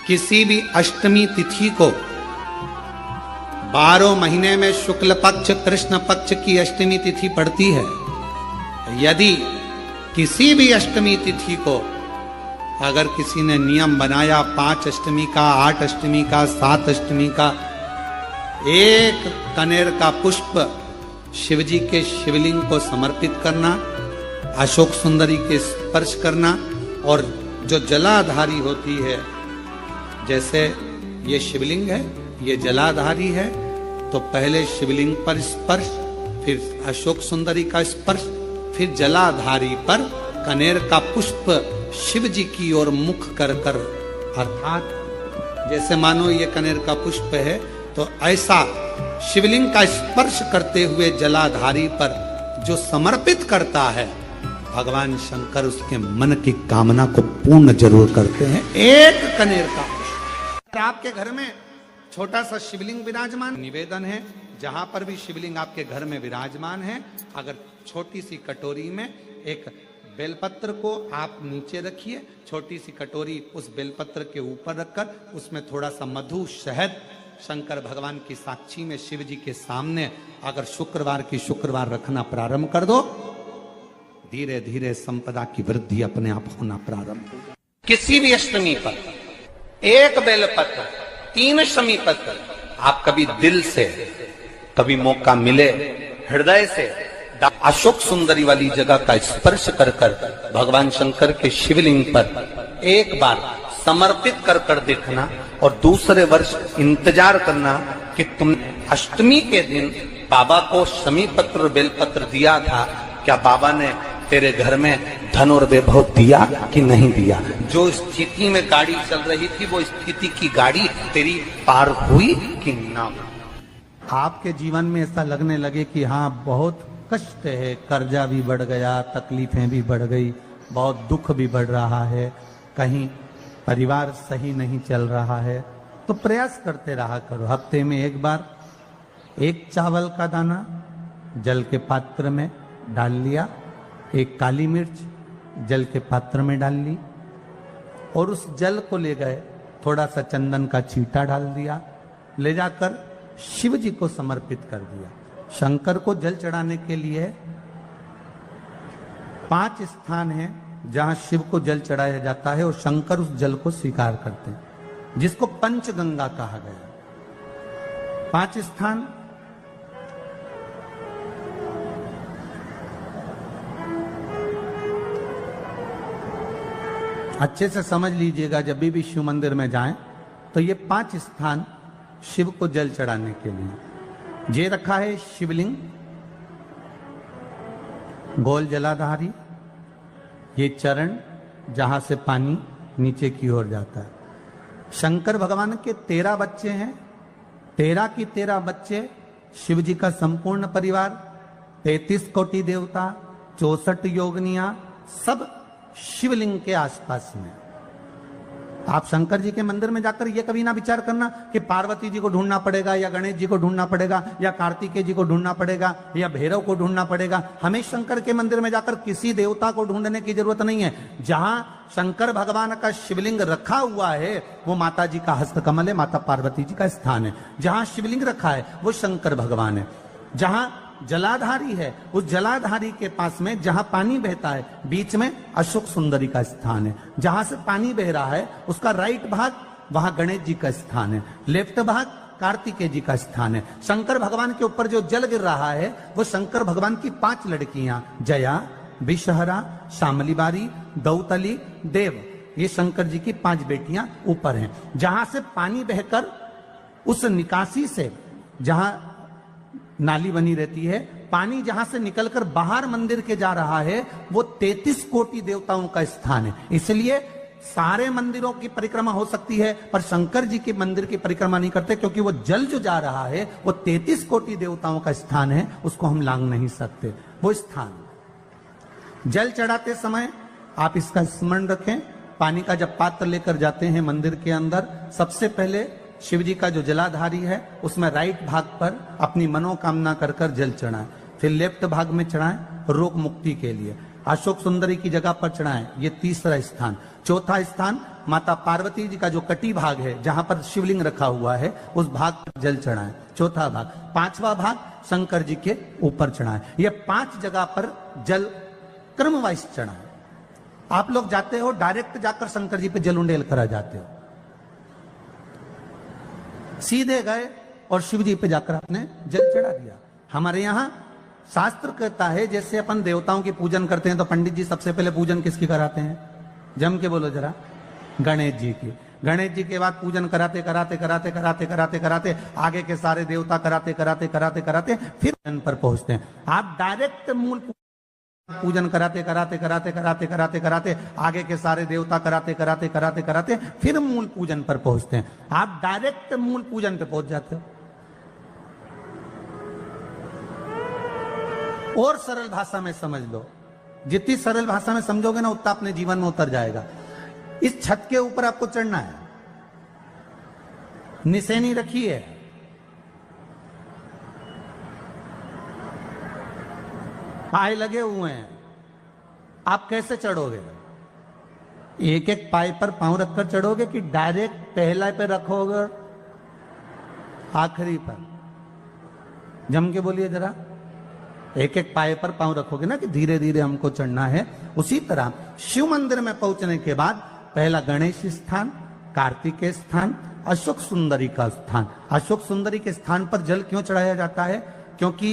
किसी भी अष्टमी तिथि को 12 महीने में शुक्ल पक्ष कृष्ण पक्ष की अष्टमी तिथि पड़ती है। यदि किसी भी अष्टमी तिथि को अगर किसी ने नियम बनाया 5 अष्टमी का, 8 अष्टमी का, 7 अष्टमी का, एक कनेर का पुष्प शिवजी के शिवलिंग को समर्पित करना, अशोक सुंदरी के स्पर्श करना, और जो जलाधारी होती है, जैसे ये शिवलिंग है, ये जलाधारी है, तो पहले शिवलिंग पर स्पर्श, फिर अशोक सुंदरी का स्पर्श, फिर जलाधारी पर कनेर का पुष्प शिव जी की ओर मुख कर कर, अर्थात जैसे मानो ये कनेर का पुष्प है, तो ऐसा शिवलिंग का स्पर्श करते हुए जलाधारी पर जो समर्पित करता है, भगवान शंकर उसके मन की कामना को पूर्ण जरूर करते हैं। एक कनेर का पुष्प। आपके घर में छोटा सा शिवलिंग विराजमान, निवेदन है जहां पर भी शिवलिंग आपके घर में विराजमान है, अगर छोटी सी कटोरी में एक बेलपत्र को आप नीचे रखिए, छोटी सी कटोरी उस बेलपत्र के ऊपर रखकर उसमें थोड़ा सा मधु, शहद, शंकर भगवान की साक्षी में शिव जी के सामने अगर शुक्रवार की शुक्रवार रखना प्रारंभ कर दो, धीरे धीरे संपदा की वृद्धि अपने आप होना प्रारंभ हो। किसी भी अष्टमी पर एक बेलपत्र, 3 शमी पत्र, आप कभी दिल से, कभी मौका मिले हृदय से अशोक सुंदरी वाली जगह का स्पर्श कर कर भगवान शंकर के शिवलिंग पर एक बार समर्पित कर कर देखना, और दूसरे वर्ष इंतजार करना कि तुम अष्टमी के दिन बाबा को शमी पत्र बेलपत्र दिया था, क्या बाबा ने तेरे घर में धन और वैभव दिया कि नहीं दिया। जो स्थिति में गाड़ी चल रही थी, वो स्थिति की गाड़ी तेरी पार हुई कि ना। आपके जीवन में ऐसा लगने लगे कि हाँ बहुत कष्ट है, कर्जा भी बढ़ गया, तकलीफें भी बढ़ गई, बहुत दुख भी बढ़ रहा है, कहीं परिवार सही नहीं चल रहा है, तो प्रयास करते रहा करो। हफ्ते में एक बार एक चावल का दाना जल के पात्र में डाल लिया, एक काली मिर्च जल के पात्र में डाल ली, और उस जल को ले गए, थोड़ा सा चंदन का छींटा डाल दिया, ले जाकर शिव जी को समर्पित कर दिया। शंकर को जल चढ़ाने के लिए 5 स्थान हैं जहां शिव को जल चढ़ाया जाता है, और शंकर उस जल को स्वीकार करते हैं, जिसको पंचगंगा कहा गया। 5 स्थान अच्छे से समझ लीजिएगा, जब भी शिव मंदिर में जाएं तो ये 5 स्थान शिव को जल चढ़ाने के लिए ये रखा है। शिवलिंग, गोल जलाधारी, ये चरण जहां से पानी नीचे की ओर जाता है। शंकर भगवान के 13 बच्चे हैं, 13 की 13 बच्चे, शिव जी का संपूर्ण परिवार, 33 कोटि देवता, 64 योगनियां, सब शिवलिंग के आसपास में। आप शंकर जी के मंदिर में जाकर ये कभी ना विचार करना कि पार्वती जी को ढूंढना पड़ेगा, या गणेश जी को ढूंढना पड़ेगा, या कार्तिकेय जी को ढूंढना पड़ेगा, या भैरव को ढूंढना पड़ेगा। हमें शंकर के मंदिर में जाकर किसी देवता को ढूंढने की जरूरत नहीं है। जहां शंकर भगवान का शिवलिंग रखा हुआ है वो माता जी का हस्तकमल है, माता पार्वती जी का स्थान है। जहां शिवलिंग रखा है वो शंकर भगवान है। जहां जलाधारी है, उस जलाधारी के पास में जहां पानी बहता है, बीच में अशोक सुंदरी का स्थान है। जहां से पानी बह रहा है उसका राइट भाग, वहां गणेश जी का स्थान है, लेफ्ट भाग कार्तिकेय जी का स्थान है। शंकर भगवान के ऊपर जो जल गिर रहा है वो शंकर भगवान की 5 लड़कियां, जया, विषहरा, शामलीबारी, दौतली, देव, ये शंकर जी की 5 बेटियां ऊपर हैं। जहां से पानी बहकर उस निकासी से, जहां नाली बनी रहती है, पानी जहां से निकलकर बाहर मंदिर के जा रहा है, वो 33 कोटि देवताओं का स्थान है। इसलिए सारे मंदिरों की परिक्रमा हो सकती है, पर शंकर जी के मंदिर की परिक्रमा नहीं करते, क्योंकि वो जल जो जा रहा है वो 33 कोटि देवताओं का स्थान है, उसको हम लांग नहीं सकते। वो स्थान जल चढ़ाते समय आप इसका स्मरण रखें। पानी का जब पात्र लेकर जाते हैं मंदिर के अंदर, सबसे पहले शिव जी का जो जलाधारी है उसमें राइट भाग पर अपनी मनोकामना कर कर जल चढ़ाएं, फिर लेफ्ट भाग में चढ़ाएं रोग मुक्ति के लिए, अशोक सुंदरी की जगह पर चढ़ाएं, ये तीसरा स्थान। चौथा स्थान माता पार्वती जी का जो कटी भाग है जहां पर शिवलिंग रखा हुआ है उस भाग पर जल चढ़ाएं। चौथा भाग, पांचवा भाग शंकर जी के ऊपर चढ़ाएं। ये 5 जगह पर जल क्रम वाइज चढ़ाएं। आप लोग जाते हो डायरेक्ट जाकर शंकर जी पे जल उंडेल करा जाते हो, सीधे गए और शिव जी पे जाकर आपने जल चढ़ा दिया। हमारे यहां शास्त्र कहता है जैसे अपन देवताओं की पूजन करते हैं तो पंडित जी सबसे पहले पूजन किसकी कराते हैं? जम के बोलो जरा, गणेश जी की। गणेश जी के बाद पूजन कराते कराते कराते कराते कराते कराते आगे के सारे देवता कराते कराते कराते कराते फिर जन पर पहुंचते हैं। आप डायरेक्ट मूल पूजन कराते कराते कराते कराते कराते कराते आगे के सारे देवता कराते कराते कराते कराते फिर मूल पूजन पर पहुंचते हैं। आप डायरेक्ट मूल पूजन पे पहुंच जाते हो। और सरल भाषा में समझ लो, जितनी सरल भाषा में समझोगे ना उतना अपने जीवन में उतर जाएगा। इस छत के ऊपर आपको चढ़ना है, निशानी रखी है, पाए लगे हुए हैं, आप कैसे चढ़ोगे? एक एक पाए पर पांव रखकर चढ़ोगे कि डायरेक्ट पहला पे रखोगे आखिरी पर? जम के बोलिए जरा, एक एक पाए पर पांव रखोगे ना कि धीरे धीरे हमको चढ़ना है। उसी तरह शिव मंदिर में पहुंचने के बाद पहला गणेश स्थान, कार्तिकेय स्थान, अशोक सुंदरी का स्थान। अशोक सुंदरी के स्थान पर जल क्यों चढ़ाया जाता है? क्योंकि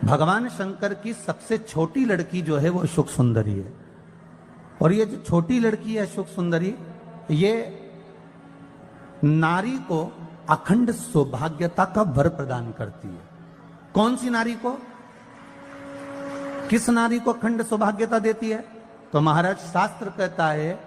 भगवान शंकर की सबसे छोटी लड़की जो है वो अशोक सुंदरी है। और ये जो छोटी लड़की है अशोक सुंदरी, ये नारी को अखंड सौभाग्यता का वर प्रदान करती है। कौन सी नारी को? किस नारी को अखंड सौभाग्यता देती है? तो महाराज शास्त्र कहता है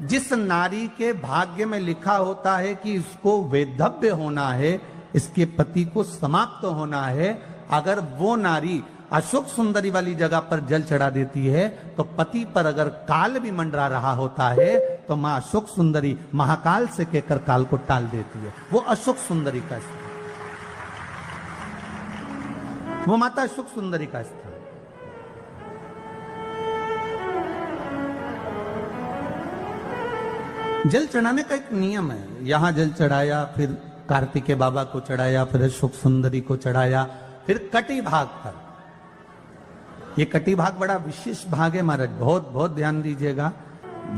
जिस नारी के भाग्य में लिखा होता है कि इसको वैधव्य होना है, इसके पति को समाप्त होना है, अगर वो नारी अशोक सुंदरी वाली जगह पर जल चढ़ा देती है तो पति पर अगर काल भी मंडरा रहा होता है तो मां अशोक सुंदरी महाकाल से कहकर काल को टाल देती है। वो अशोक सुंदरी का स्थान, वो माता अशोक सुंदरी का स्थान। जल चढ़ाने का एक नियम है। यहां जल चढ़ाया, फिर कार्तिकेय बाबा को चढ़ाया, फिर अशोक सुंदरी को चढ़ाया, फिर कटी भाग पर। ये कटी भाग बड़ा विशेष भाग है महाराज, बहुत बहुत ध्यान दीजिएगा।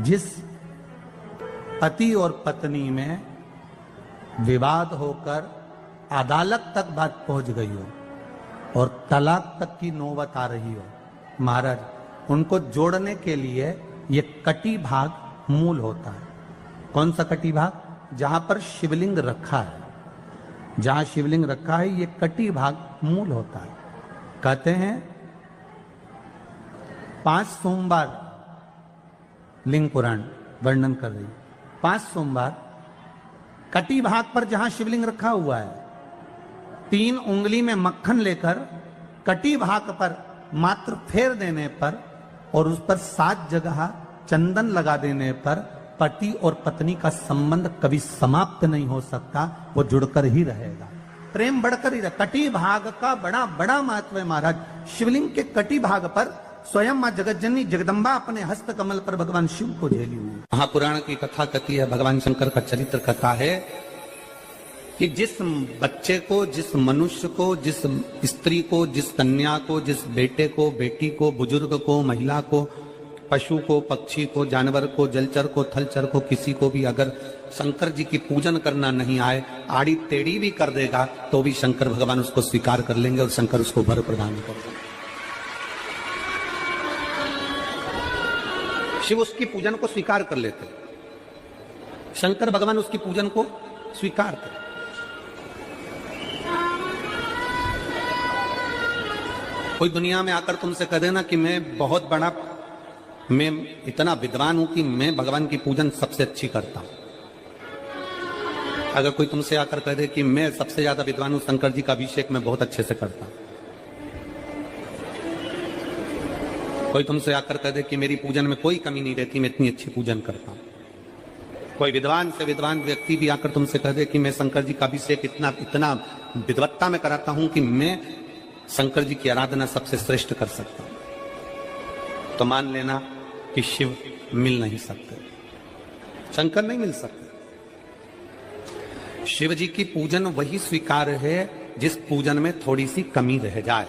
जिस पति और पत्नी में विवाद होकर अदालत तक बात पहुंच गई हो और तलाक तक की नौबत आ रही हो, महाराज उनको जोड़ने के लिए ये कटी भाग मूल होता है। कौन सा कटी भाग? जहां पर शिवलिंग रखा है, जहां शिवलिंग रखा है ये कटी भाग मूल होता है। कहते हैं 5 सोमवार, लिंग पुराण वर्णन कर रही, 5 सोमवार कटी भाग पर जहां शिवलिंग रखा हुआ है 3 उंगली में मक्खन लेकर कटी भाग पर मात्र फेर देने पर और उस पर 7 जगह चंदन लगा देने पर पति और पत्नी का संबंध कभी समाप्त नहीं हो सकता, वो जुड़कर ही रहेगा, प्रेम बढ़कर ही रहेगा। कटी भाग का बड़ा बड़ा महत्व है महाराज। शिवलिंग के कटी भाग पर स्वयं मां जगतजननी जगदम्बा अपने हस्त कमल पर भगवान शिव को झेली हुई। महापुराण की कथा कहती है, भगवान शंकर का चरित्र कथा है कि जिस बच्चे को, जिस मनुष्य को, जिस स्त्री को, जिस कन्या को, जिस बेटे को, बेटी को, बुजुर्ग को, महिला को, पशु को, पक्षी को, जानवर को, जलचर को, थलचर को, किसी को भी अगर शंकर जी की पूजन करना नहीं आए, आड़ी टेढ़ी भी कर देगा तो भी शंकर भगवान उसको स्वीकार कर लेंगे और शंकर उसको वर प्रदान करेंगे। शिव उसकी पूजन को स्वीकार कर लेते, शंकर भगवान उसकी पूजन को स्वीकार करते। कोई दुनिया में आकर तुमसे कह देना कि मैं इतना विद्वान हूं कि मैं भगवान की पूजन सबसे अच्छी करता हूं। अगर कोई तुमसे आकर कह दे कि मैं सबसे ज्यादा विद्वान हूं, शंकर जी का अभिषेक मैं बहुत अच्छे से करता हूं। कोई तुमसे आकर कह दे कि मेरी पूजन में कोई कमी नहीं रहती, मैं इतनी अच्छी पूजन करता हूं। कोई विद्वान से विद्वान व्यक्ति भी आकर तुमसे कह दे कि मैं शंकर जी का अभिषेक इतना विद्वत्ता में कराता हूं कि मैं शंकर जी की आराधना सबसे श्रेष्ठ कर सकता हूं, तो मान लेना कि शिव मिल नहीं सकते। शंकर नहीं मिल सकते। शिव जी की पूजन वही स्वीकार है जिस पूजन में थोड़ी सी कमी रह जाए।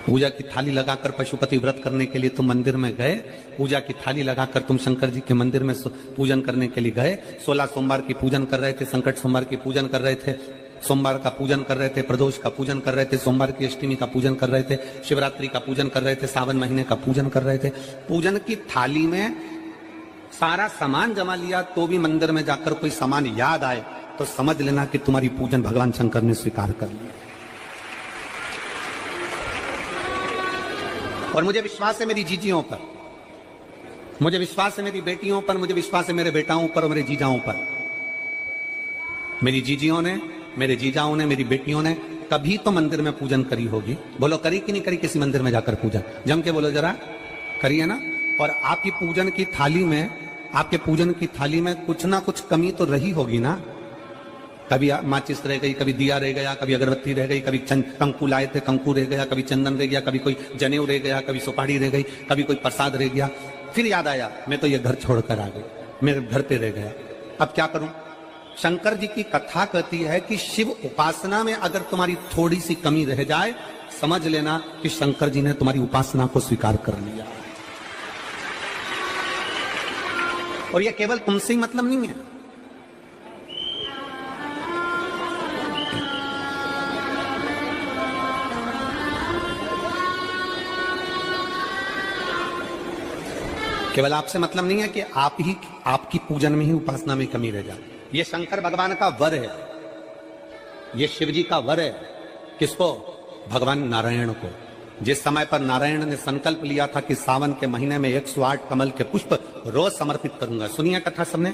पूजा की थाली लगाकर पशुपति व्रत करने के लिए तुम मंदिर में गए, पूजा की थाली लगाकर तुम शंकर जी के मंदिर में पूजन करने के लिए गए, 16 सोमवार की पूजन कर रहे थे, संकट सोमवार की पूजन कर रहे थे, सोमवार का पूजन कर रहे थे, प्रदोष का पूजन कर रहे थे, सोमवार की अष्टमी का पूजन कर रहे थे, शिवरात्रि का पूजन कर रहे थे, सावन महीने का पूजन कर रहे थे। पूजन की थाली में सारा सामान जमा लिया तो भी मंदिर में जाकर कोई सामान याद आए तो समझ लेना कि तुम्हारी पूजन भगवान शंकर ने स्वीकार कर लिया। और मुझे विश्वास है मेरी जीजियों पर, मुझे विश्वास है मेरी बेटियों पर, मुझे विश्वास है मेरे बेटाओं पर और मेरे जीजाओं पर। मेरी जीजियों ने, मेरे जीजाओं ने, मेरी बेटियों ने कभी तो मंदिर में पूजन करी होगी। बोलो करी कि नहीं करी किसी मंदिर में जाकर पूजन? जम के बोलो जरा, करी है ना? और आपकी पूजन की थाली में, आपके पूजन की थाली में कुछ ना कुछ कमी तो रही होगी ना। कभी माचिस रह गई, कभी दिया रह गया, कभी अगरबत्ती रह गई, कभी कंकु लाए थे कंकु रह गया, कभी चंदन रह गया, कभी कोई जनेऊ रह गया, कभी सुपारी रह गई, कभी कोई प्रसाद रह गया। फिर याद आया मैं तो ये घर छोड़कर आ गई, मेरे घर पे रह गया, अब क्या करूं? शंकर जी की कथा कहती है कि शिव उपासना में अगर तुम्हारी थोड़ी सी कमी रह जाए, समझ लेना कि शंकर जी ने तुम्हारी उपासना को स्वीकार कर लिया। और यह केवल तुमसे ही मतलब नहीं है, केवल आपसे मतलब नहीं है कि आप ही, आपकी पूजन में ही उपासना में कमी रह जाए। ये शंकर भगवान का वर है, ये शिव जी का वर है। किसको? भगवान नारायण को। जिस समय पर नारायण ने संकल्प लिया था कि सावन के महीने में 108 कमल के पुष्प रोज समर्पित करूंगा, सुनिए कथा सबने,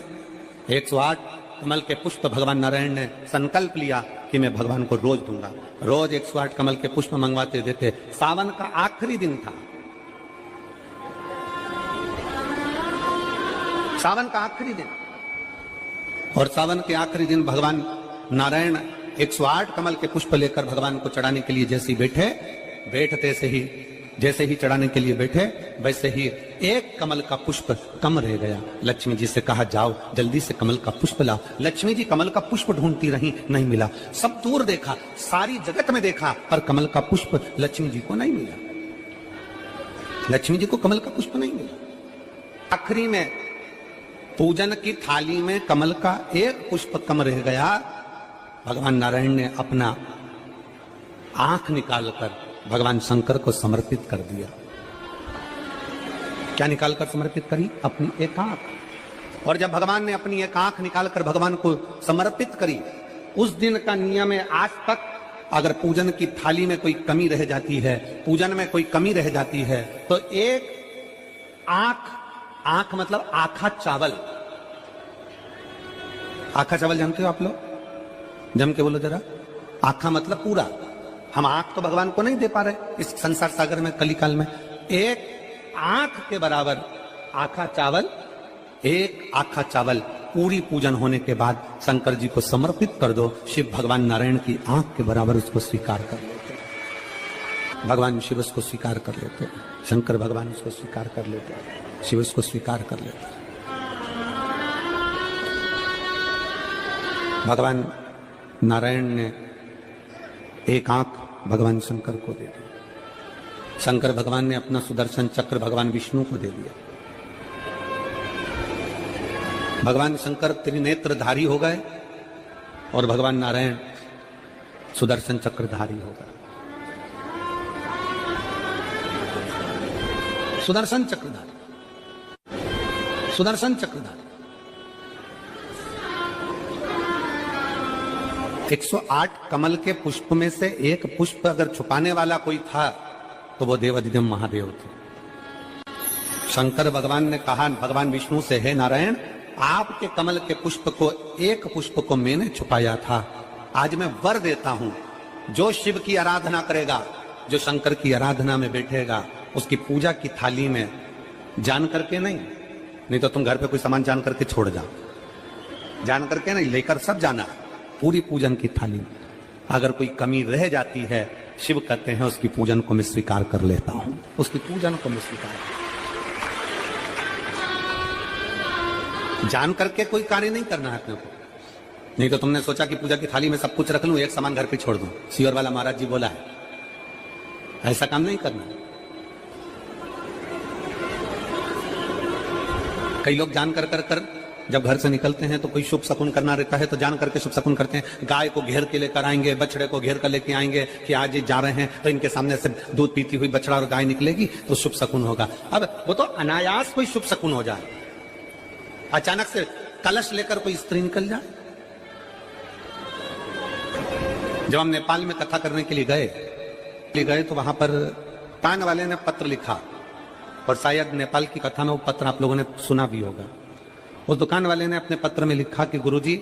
108 कमल के पुष्प भगवान नारायण ने संकल्प लिया कि मैं भगवान को रोज दूंगा। रोज 108 कमल के पुष्प मंगवाते देते। सावन का आखिरी दिन था, सावन का आखिरी दिन, और सावन के आखिरी दिन भगवान नारायण 108 कमल के पुष्प लेकर भगवान को चढ़ाने के लिए जैसे ही बैठते से ही, जैसे ही चढ़ाने के लिए बैठे, वैसे ही एक कमल का पुष्प कम रह गया। लक्ष्मी जी से कहा जाओ जल्दी से कमल का पुष्प लाओ। लक्ष्मी जी कमल का पुष्प ढूंढती रही, नहीं मिला। सब दूर देखा, सारी जगत में देखा, पर कमल का पुष्प लक्ष्मी जी को नहीं मिला। लक्ष्मी जी को कमल का पुष्प नहीं मिला। आखिरी में पूजन की थाली में कमल का एक पुष्प कम रह गया। भगवान नारायण ने अपना आंख निकालकर भगवान शंकर को समर्पित कर दिया। क्या निकालकर समर्पित करी? अपनी एक आंख। और जब भगवान ने अपनी एक आंख निकालकर भगवान को समर्पित करी, उस दिन का नियम है आज तक अगर पूजन की थाली में कोई कमी रह जाती है, पूजन में कोई कमी रह जाती है, तो एक आंख, आंख मतलब आखा चावल, आखा चावल जानते हो आप लोग? जम के बोलो जरा, आखा मतलब पूरा। हम आंख तो भगवान को नहीं दे पा रहे इस संसार सागर में, कलिकाल में। एक आंख के बराबर आखा चावल, एक आखा चावल पूरी पूजन होने के बाद शंकर जी को समर्पित कर दो। शिव भगवान नारायण की आंख के बराबर उसको स्वीकार कर लेते, भगवान शिव उसको स्वीकार कर लेते, शंकर भगवान उसको स्वीकार कर लेते, शिव उसको स्वीकार कर लेते। भगवान नारायण ने एक आंख भगवान शंकर को दे दी। शंकर भगवान ने अपना सुदर्शन चक्र भगवान विष्णु को दे दिया। भगवान शंकर त्रिनेत्रधारी हो गए और भगवान नारायण सुदर्शन चक्रधारी हो गए। सुदर्शन चक्रधारी, सुदर्शन चक्रधारी। 108 कमल के पुष्प में से एक पुष्प अगर छुपाने वाला कोई था तो वो देवाधिदेव महादेव थे। शंकर भगवान ने कहा भगवान विष्णु से, हे नारायण, आपके कमल के पुष्प को, एक पुष्प को मैंने छुपाया था। आज मैं वर देता हूं, जो शिव की आराधना करेगा, जो शंकर की आराधना में बैठेगा, उसकी पूजा की थाली में जान करके नहीं तो तुम घर पे कोई सामान जान करके छोड़ जाओ, जान करके नहीं, लेकर सब जाना। पूरी पूजन की थाली में अगर कोई कमी रह जाती है, शिव कहते हैं उसकी पूजन को मैं स्वीकार कर लेता हूं, उसकी पूजन को मैं स्वीकार कर। जान करके कोई कार्य नहीं करना है अपने को। नहीं तो तुमने सोचा कि पूजा की थाली में सब कुछ रख लूं, एक सामान घर पे छोड़ दूं। सीवर वाला महाराज जी बोला है, ऐसा काम नहीं करना। कई लोग जान कर जब घर से निकलते हैं तो कोई शुभ शकुन करना रहता है तो जान करके शुभ शकुन करते हैं। गाय को घेर के लेकर आएंगे, बछड़े को घेर कर लेके आएंगे कि आज ये जा रहे हैं तो इनके सामने से दूध पीती हुई बछड़ा और गाय निकलेगी तो शुभ शकुन होगा। अब वो तो अनायास कोई शुभ शकुन हो जाए, अचानक से कलश लेकर कोई स्त्री निकल जाए। जब हम नेपाल में कथा करने के लिए गए तो वहां पर पान वाले ने पत्र लिखा, और शायद नेपाल की कथा में वो पत्र आप लोगों ने सुना भी होगा। उस दुकान वाले ने अपने पत्र में लिखा कि गुरुजी